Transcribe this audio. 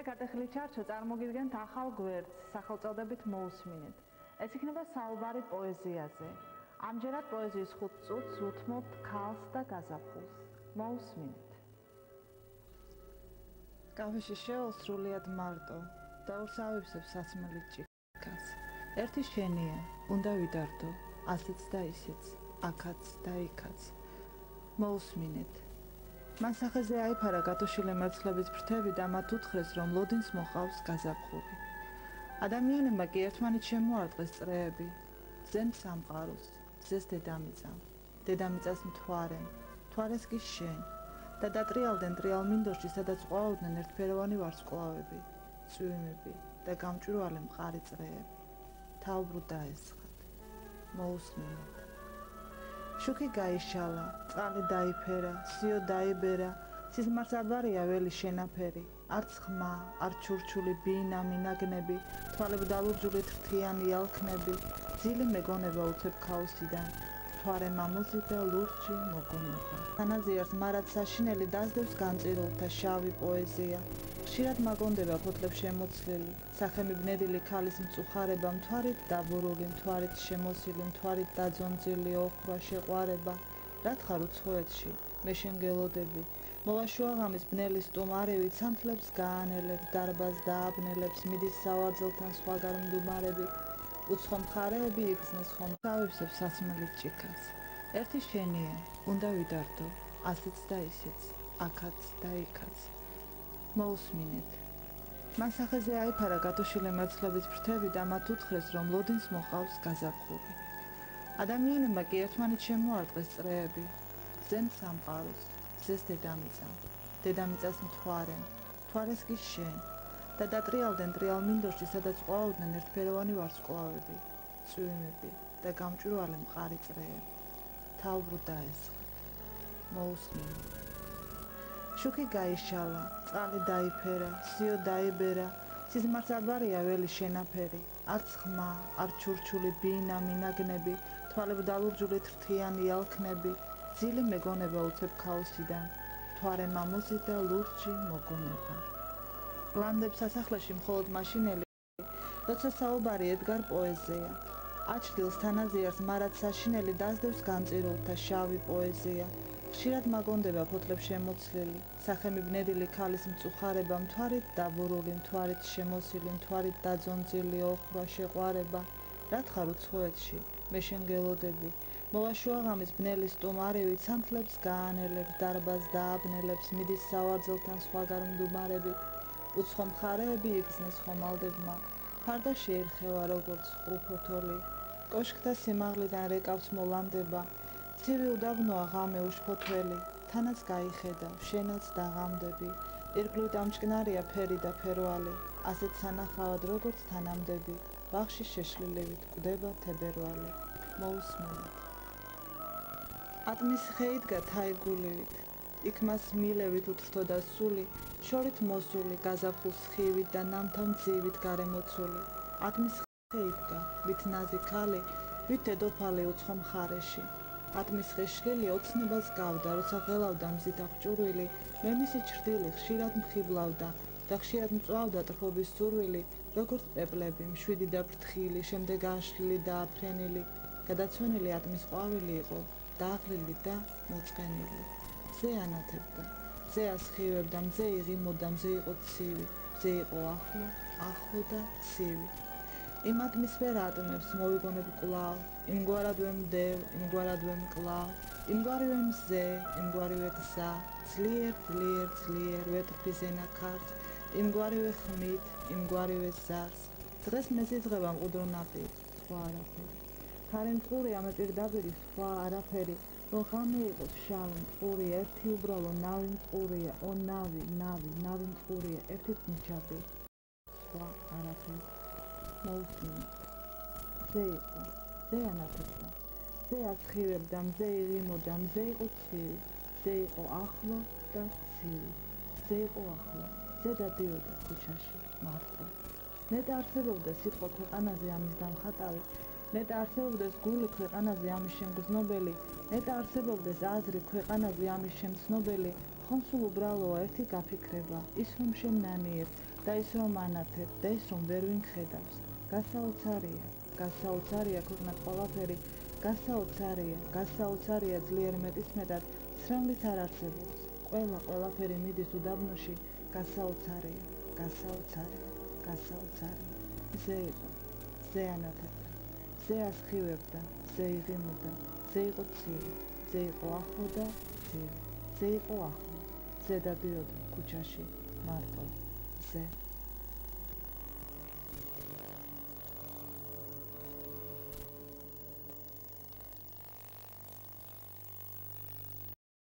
მე გატეხილი ჩარჩო წარმოგიდგენთ ახალ გვერდს სახელწოდებით მოусმინეთ. ეს იქნება საუბარი პოეზიაზე. ამჯერად პოეზიის 5 წუთს უთმობთ ქალს და გაზაფხულს. მოусმინეთ. კავეში შევალ სრულიად მარტო და ურსავებსებს საცმელი ჭიქას. ერთი შენია, უნდა ვიდარდო, ასეც და ისეც, აქაც და იქაც. მოусმინეთ. მან სახეზე აიფარა გათოშილი მერცხლების ფრთები და მათ უთხრეს, რომ ლოდინს მოყავს გაზაფხული. ადამიანებმა კი ერთმანეთ შემოარტყეს წრეები, ზემ სამყაროს, ზეს დედამიწამ, დედამიწას მთვარემ, მთვარეს კი შენ და დატრიალდნენ ტრიალ მინდორში, სადაც ყვაოდნენ ერთფეროვანი ვარსკვლავები, წვიმები და გამჭვირვალე მყარი წრეები. თავბრუ დაესხათ. მოусმინეთ. შუქი გაიშალა, წყალი დაიფერა, სიო დაიბერა, სიზმარს აბარია ველი შენაფერი, არც ხმა, არც ჩურჩული ბინა მინაგნები, თვალები დალურჯული თრთიანი ალქნები, ძილი მეგონება უცებ ქაოსიდან, მთვარე მამულზი და ლურჯი მოგონება. თანაზიარს მარად საშინელი დასდევს განწირულთა შავი პოეზია, ხშირად მაგონდება ფოთლებს შემოცლილი, სახემი ბნედილი ქალის მწუხარება, მთვარით დაბურული, მთვარით შემოსილი, მთვარით დაძონძილი ოხრა შეყვარება. რა თხარ უცხოეთში, მე შენ გელოდები, მოვაშუაღამის ბნელი სტუმარევი, ცანთლებს გაანელებს, დარბაზს დააბნელებს, მიდის სავარძელთან სხვაგან მდუმარები, უცხო მხარეები იგრძნეს ხომ თავებსებს საცმელი ჭიქას. ერთი შენია, უნდა ვიდარდო, ასეც და ისეც, აქაც და იქაც. მოусმინეთ. მან სახეზე აიფარა გათოშილი მერცხლების ფრთები და მათ უთხრეს, რომ ლოდინს მოყავს გაზაფხული. ადამიანებმა კი ერთმანეთ შემოარტყეს წრეები, ზემ სამყაროს, ზეს დედამიწამ, დედამიწას მთვარემ, მთვარეს კი შენ და დატრიალდნენ ტრიალ მინდორში, სადაც ყვაოდნენ ერთფეროვანი ვარსკვლავები, წვიმები და გამჭვირვალე მყარი წრეები. თავბრუ დაესხათ. მოусმინეთ. შუქი გაიშალა, წყალი დაიფერა, სიო დაიბერა, სიზმარს აბარია ველი შენაფერი, არც ხმა, არც ჩურჩული ბინა მინაგნები, თვალები დალურჯული თრთიანი ალქნები, ძილი მეგონება უცებ ქაოსიდან, მთვარე მამულზი და ლურჯი მოგონება. ლანდებს სასახლეში მხოლოდ მაშინელი, როცა საუბარი ედგარ პოეზია. აჩრდილს თანაზიარს მარად საშინელი დასდევს განწირულთა შავი პოეზია. ხშირად მაგონდება ფოთლებს შემოცლილი, სახემი ბნედილი ქალის მწუხარება, მთვარით დაბურული, მთვარით შემოსილი, მთვარით დაძონძილი ოხრა შეყვარება. რა თხარ უცხოეთში, მე შენ გელოდები, მოვაშუაღამის ბნელი სტუმარევი, ცანთლებს გაანელებს, დარბაზს დააბნელებს, მიდის სავარძელთან სხვაგან მდუმარები, უცხო მხარეები იგრძნეს ხომალდებმა, ფარდა შეირხევა როგორც ყრუფოთოლი, კოშკთა სიმაღლიდან რეკავს მოლანდება, ცივი უდაბნოა ღამე უშფოთველი, თანაც გაიხედავ, შენაც დაღამდები, ირგვლივ დამჭკნარია ფერი და ფერვალი, ასეთ სანახავად როგორც თანამდები, ბაღში შეშლილივით კვდება თებერვალი. მოусმინეთ. ატმის ხე იდგა თაიგულივით, იქ მას მილევით უთრთოდა სული, შორით მოსული, გაზაფხულს ხივით და ნამთა მძივით გარემოცული. ატმის ხე იდგა, ვით ნაზი ქალი, ვით დედოფალი უცხო მხარეში. ატმის ხე შლილი ოცნებას გავდა, როცა ღელავდა მზით აღჭურვილი, მე მისი ჩრდილი ხშირად მხიბლავდა და ხშირად მწვავდა ტრფობის სურვილი, როგორც პეპლები, მშვიდი და ფრთხილი, შემდეგ აშლილი და აფრენილი, გადაცვენილი ატმის ყვავილი იყო, დაღლილი და მოწყენილი. მზე ანათებდა, მზე ასხივებდა, მზე იღიმოდა, მზე იყო ცივი, მზე იყო ახლო, ახლო და ცივი. იმ ატმის ვერ ატმებს მოვიგონებ კვლავ, იმგვარად ვემდევ, იმგვარად ვემკლავ, იმგვარივე მზე, იმგვარივე გზა, ძლიერ, ძლიერ, ძლიერ ვეტრფი ზენა ქართ, იმგვარივე ხმით, იმგვარივე ზარს. დღეს მეზიძღება მყუდრო ნაპირ, სხვა არაფერი. ხარი მწყურია მე პირდაპირი, სხვა არაფერი, რომ ღამე იყოს შავი მწყური, ერთი უბრალო ნავი მწყურია, ო ნავი, ნავი, ნავი მწყურია, ერთით მჩაბი, სხვა არაფერი. მოусმინეთ. მზე იყო, მზე ანათებდა, მზე ასხივებდა, მზე იღიმოდა, მზე იყო ცივი, მზე იყო ახლო და ცივი, მზე იყო ახლო, მზე დადიოდა ქუჩაში, მარტო. ნეტა არსებობდა სიტყვა ქვეყანაზე ამის დამხატავი, ნეტა არსებობდეს გული ქვეყანაზე ამის შემგრძნობელი, ნეტა არსებობდეს აზრი ქვეყანაზე ამის შემცნობელი, ხომ სულ უბრალოა ერთი გაფიქრება, ის რომ შენ ნანიერ, და ის რომ ანათებ და ის რომ ვერ ვინხედავს, გასაოცარია ქვეყნად ყველაფერი, გასაოცარია ძლიერ მეტისმეტად სრავლით არ არსებობს, ყველაფერი მიდის უდაბნოში, გასაოცარია, ზე იყო, ზე ანათებდა, ზე ასხივებდა, ზე იღიმოდა, ზე იყო ცივი, ზე იყო ახლო და ცივი, ზე იყო ახლო, ზე დადიოდა ქუჩაში მარტო, ზე